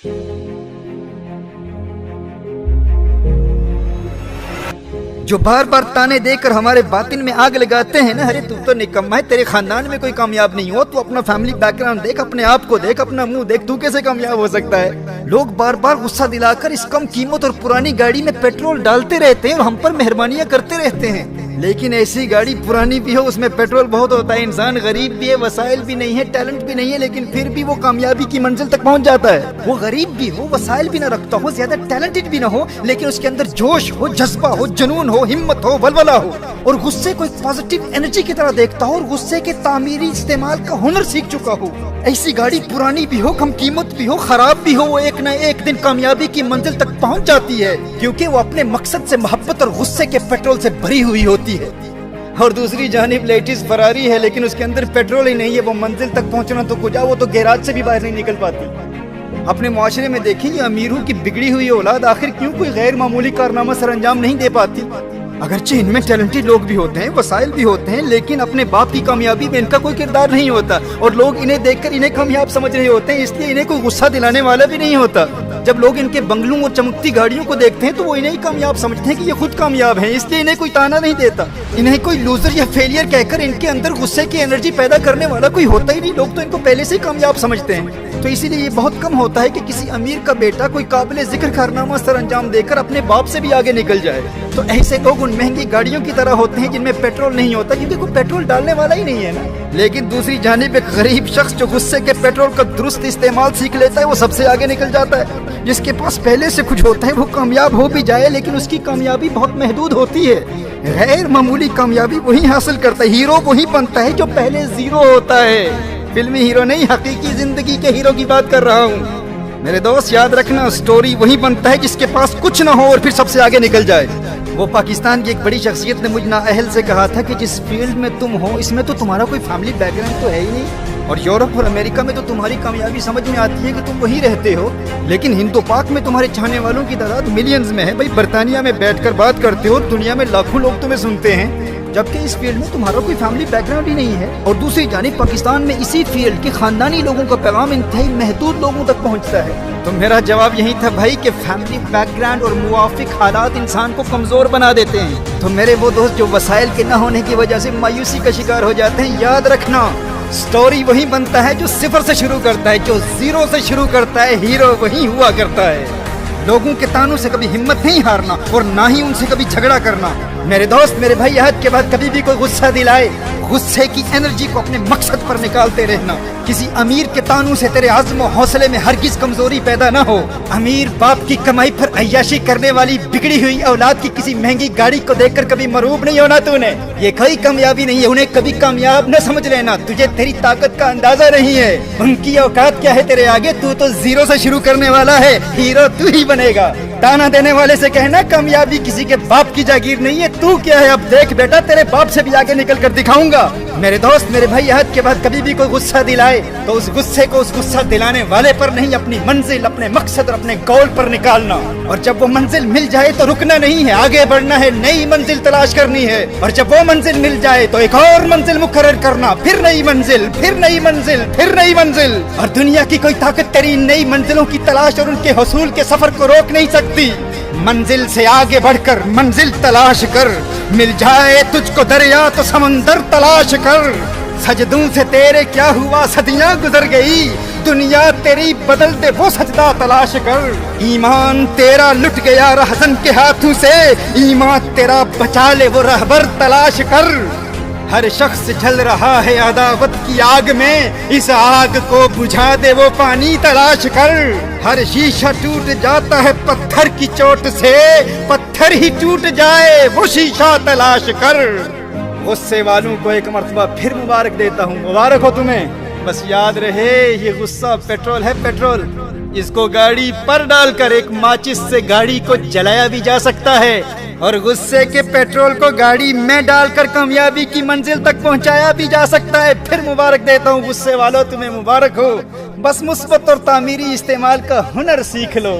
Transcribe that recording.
جو बार बार ताने देकर हमारे बातिन में आग लगाते हैं ना, अरे तू तो निकम्मा है, तेरे खानदान में कोई कामयाब नहीं हो, तू अपना फैमिली बैकग्राउंड देख, अपने आप को देख, अपना मुंह देख, तू कैसे कामयाब हो सकता है। लोग बार बार गुस्सा दिलाकर इस कम कीमत और पुरानी गाड़ी में पेट्रोल डालते रहते हैं और हम पर मेहरबानियां करते रहते हैं, लेकिन ऐसी गाड़ी पुरानी भी हो, उसमें पेट्रोल बहुत होता है, इंसान गरीब भी है, वसाइल भी नहीं है, टैलेंट भी नहीं है, लेकिन फिर भी वो कामयाबी की मंजिल तक पहुंच जाता है। वो गरीब भी हो, वसाइल भी ना रखता हो, ज्यादा टैलेंटेड भी ना हो, लेकिन उसके अंदर जोश हो, जज्बा हो, जुनून हो, हिम्मत हो, वलवला हो, और गुस्से को एक पॉजिटिव एनर्जी की तरह देखता हो और गुस्से के तामीरी इस्तेमाल का हुनर सीख चुका हो। ऐसी गाड़ी पुरानी भी हो, कम कीमत भी हो, खराब भी हो, वो एक न एक दिन कामयाबी की मंजिल तक पहुंच जाती है, क्योंकि वो अपने मकसद से मोहब्बत और गुस्से के पेट्रोल से भरी हुई होती है। और दूसरी जानिब लेटेस्ट फरारी है, लेकिन उसके अंदर पेट्रोल ही नहीं है, वो मंजिल तक पहुंचना तो कुछ, वो तो गैराज से भी बाहर नहीं निकल पाती। अपने मुआशरे में देखिए, ये अमीरों की बिगड़ी हुई औलाद आखिर क्यों कोई गैर मामूली कारनामा सर अंजाम नहीं दे पाती। अगरचे इनमें टैलेंटेड लोग भी होते हैं, वसाइल भी होते हैं, लेकिन अपने बाप की कामयाबी में इनका कोई किरदार नहीं होता, और लोग इन्हें देखकर इन्हें कामयाब समझ रहे होते हैं, इसलिए इन्हें कोई गुस्सा दिलाने वाला भी नहीं होता। जब लोग इनके बंगलों और चमकती गाड़ियों को देखते हैं तो वो इन्हें ही कामयाब समझते हैं कि ये खुद कामयाब हैं, इसलिए इन्हें कोई ताना नहीं देता। इन्हें कोई लूजर या फेलियर कहकर इनके अंदर गुस्से की एनर्जी पैदा करने वाला कोई होता ही नहीं, लोग तो इनको पहले से ही कामयाब समझते हैं। तो इसीलिए ये बहुत कम होता है कि किसी अमीर का बेटा कोई काबिल जिक्र कारनामा सर अंजाम देकर अपने बाप से भी आगे निकल जाए। तो ऐसे लोग उन महंगी गाड़ियों की तरह होते हैं जिनमें पेट्रोल नहीं होता, क्योंकि कोई पेट्रोल डालने वाला ही नहीं है ना। लेकिन दूसरी जानिब एक गरीब शख्स जो गुस्से के पेट्रोल का दुरुस्त इस्तेमाल सीख लेता है, वो सबसे आगे निकल जाता है। जिसके पास पहले से कुछ होता है वो कामयाब हो भी जाए, लेकिन उसकी कामयाबी बहुत महदूद होती है। गैर मामूली कामयाबी वही हासिल करता है, हीरो वही बनता है जो पहले जीरो होता है। फिल्मी हीरो नहीं, हकीकी जिंदगी के हीरो की बात कर रहा हूँ। मेरे दोस्त याद रखना, स्टोरी वही बनता है जिसके पास कुछ ना हो और फिर सबसे आगे निकल जाए। वो पाकिस्तान की एक बड़ी शख्सियत ने मुझ नाअहल से कहा था कि जिस फील्ड में तुम हो इसमें तो तुम्हारा कोई फैमिली बैकग्राउंड तो है ही नहीं, और यूरोप और अमेरिका में तो तुम्हारी कामयाबी समझ में आती है कि तुम वहीं रहते हो, लेकिन हिंद तो पाक में तुम्हारे चाहने वालों की तादाद मिलियंस में है। भाई बरतानिया में बैठकर बात करते हो, दुनिया में लाखों लोग तुम्हें सुनते हैं, जबकि इस फील्ड में तुम्हारा कोई फैमिली बैकग्राउंड ही नहीं है। और दूसरी जानिब पाकिस्तान में इसी फील्ड के खानदानी लोगों का पैगाम इंतहाई महदूद लोगों तक पहुंचता है। तो मेरा जवाब यही था भाई कि फैमिली बैकग्राउंड और मुवाफिक हालात इंसान को कमजोर बना देते हैं। तो मेरे वो दोस्त जो वसाइल के न होने की वजह से मायूसी का शिकार हो जाते हैं, याद रखना स्टोरी वही बनता है जो सिफर से शुरू करता है, जो जीरो से शुरू करता है, हीरो वही हुआ करता है। लोगों के तानों से कभी हिम्मत नहीं हारना और ना ही उनसे कभी झगड़ा करना। मेरे दोस्त, मेरे भाई, आज के बाद कभी भी कोई गुस्सा दिलाए, गुस्से की एनर्जी को अपने मकसद पर निकालते रहना। किसी अमीर के तानों से तेरे आज़्म और हौसले में हरगिज कमजोरी पैदा ना हो। अमीर बाप की कमाई पर अय्याशी करने वाली बिगड़ी हुई औलाद की किसी महंगी गाड़ी को देखकर कभी मरूब नहीं होना तूने। ये कोई कामयाबी नहीं है, उन्हें कभी कामयाब न समझ लेना। तुझे तेरी ताकत का अंदाजा नहीं है, उनकी औकात क्या है तेरे आगे। तू तो जीरो से शुरू करने वाला है, हीरो तू ही बनेगा। ताना देने वाले से कहना कामयाबी किसी के बाप की जागीर नहीं है, तू क्या है अब देख बेटा, तेरे बाप से भी आगे निकल कर दिखाऊंगा। मेरे दोस्त, मेरे भाई, आज के बाद कभी भी कोई गुस्सा दिलाए तो उस गुस्से को उस गुस्सा दिलाने वाले पर नहीं, अपनी मंजिल, अपने मकसद और अपने गोल पर निकालना। और जब वो मंजिल मिल जाए तो रुकना नहीं है, आगे बढ़ना है, नई मंजिल तलाश करनी है। और जब वो मंजिल मिल जाए तो एक और मंजिल मुकर्रर करना, फिर नई मंजिल, फिर नई मंजिल, फिर नई मंजिल। और दुनिया की कोई ताकत तेरी नई मंजिलों की तलाश और उनके हसूल के सफर को रोक नहीं सकती। मंजिल से आगे बढ़कर मंजिल तलाश कर, मिल जाए तुझको दरिया तो समंदर तलाश कर। सजदों से तेरे क्या हुआ, सदियां गुजर गई, दुनिया तेरी बदल दे वो सजदा तलाश कर। ईमान तेरा लुट गया रहज़न के हाथों से, ईमान तेरा बचा ले वो रहबर तलाश कर। हर शख्स जल रहा है अदावत की आग में, इस आग को बुझा दे वो पानी तलाश कर। हर शीशा टूट जाता है पत्थर की चोट से, पत्थर ही टूट जाए वो शीशा तलाश कर। गुस्से वालों को एक मर्तबा फिर मुबारक देता हूँ, मुबारक हो तुम्हें। बस याद रहे ये गुस्सा पेट्रोल है, पेट्रोल। इसको गाड़ी पर डालकर एक माचिस से गाड़ी को जलाया भी जा सकता है, और गुस्से के पेट्रोल को गाड़ी में डालकर कामयाबी की मंजिल तक पहुंचाया भी जा सकता है। फिर मुबारक देता हूँ गुस्से वालों, तुम्हें मुबारक हो। बस मुस्बत और तामीरी इस्तेमाल का हुनर सीख लो।